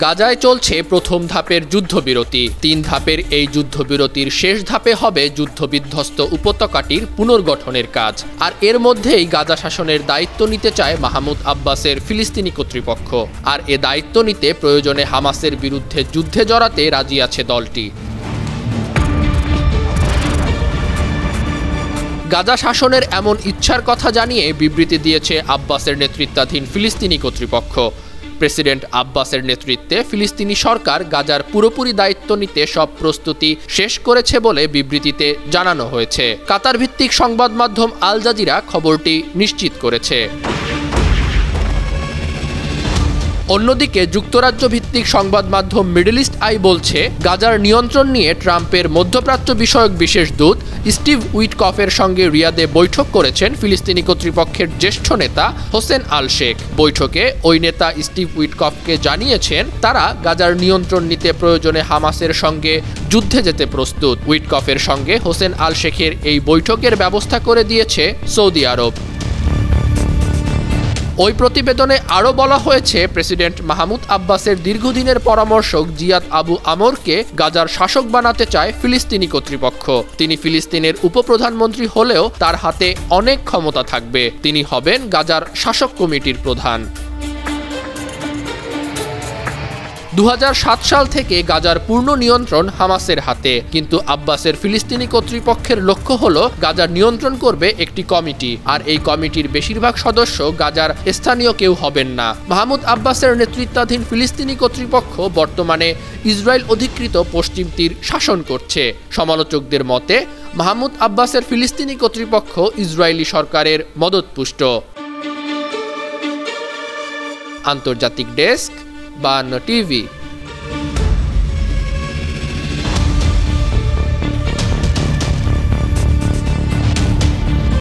গাজায় চলছে প্রথম ধাপের যুদ্ধবিরতি। ৩ ধাপের এই যুদ্ধবিরতির শেষ ধাপে হবে যুদ্ধবিধ্বস্ত উপত্যকাটির পুনর্গঠনের কাজ। আর এর মধ্যেই গাজা শাসনের দায়িত্ব নিতে চায় মাহমুদ আব্বাসের ফিলিস্তিনি কর্তৃপক্ষ। আর এ দায়িত্ব নিতে প্রয়োজনে হামাসের বিরুদ্ধে যুদ্ধে জড়াতে রাজি আছে দলটি। গাজা শাসনের এমন ইচ্ছার কথা জানিয়ে বিবৃতি দিয়েছে আব্বাসের নেতৃত্বাধীন ফিলিস্তিনি কর্তৃপক্ষ। প্রেসিডেন্ট আব্বাসের নেতৃত্বে ফিলিস্তিনি সরকার গাজার পুরোপুরি দায়িত্ব নিতে সব প্রস্তুতি শেষ করেছে বলে বিবৃতিতে জানানো হয়েছে। কাতার ভিত্তিক সংবাদ মাধ্যম আল জাজিরা খবরটি নিশ্চিত করেছে। অন্যদিকে যুক্তরাজ্য ভিত্তিক সংবাদ মাধ্যম মিডল ইস্ট আই বলছে, গাজার নিয়ন্ত্রণ নিয়ে ট্রাম্পের মধ্যপ্রাচ্য বিষয়ক বিশেষ দূত স্টিভ উইটকফের সঙ্গে রিয়াদে বৈঠক করেছেন ফিলিস্তিনি কর্তৃপক্ষের জ্যেষ্ঠ নেতা হোসেন আল শেখ। বৈঠকে ওই নেতা স্টিভ উইটকফকে জানিয়েছেন তারা গাজার নিয়ন্ত্রণ নিতে প্রয়োজনে হামাসের সঙ্গে যুদ্ধে যেতে প্রস্তুত। উইটকফের সঙ্গে হোসেন আল শেখের এই বৈঠকের ব্যবস্থা করে দিয়েছে সৌদি আরব। ওই প্রতিবেদনে আরও বলা হয়েছে, প্রেসিডেন্ট মাহমুদ আব্বাসের দীর্ঘদিনের পরামর্শক জিয়াদ আবু আমরকে গাজার শাসক বানাতে চায় ফিলিস্তিনি কর্তৃপক্ষ। তিনি ফিলিস্তিনের উপপ্রধানমন্ত্রী হলেও তার হাতে অনেক ক্ষমতা থাকবে। তিনি হবেন গাজার শাসক কমিটির প্রধান। 2007 সাল থেকে গাজার পূর্ণ নিয়ন্ত্রণ হামাসের হাতে, কিন্তু আব্বাসের ফিলিস্তিনি কর্তৃপক্ষের লক্ষ্য হলো গাজার নিয়ন্ত্রণ করবে একটি কমিটি, আর এই কমিটির বেশিরভাগ সদস্য গাজার স্থানীয় কেউ হবেন না। মাহমুদ আব্বাসের নেতৃত্বাধীন ফিলিস্তিনি কর্তৃপক্ষ বর্তমানে ইসরায়েল অধিকৃত পশ্চিম তীর শাসন করছে। সমালোচকদের মতে মাহমুদ আব্বাসের ফিলিস্তিনি কর্তৃপক্ষ ইসরায়েলি সরকারের মদতপুষ্ট। আন্তর্জাতিক ডেস্ক, 52 টিভি।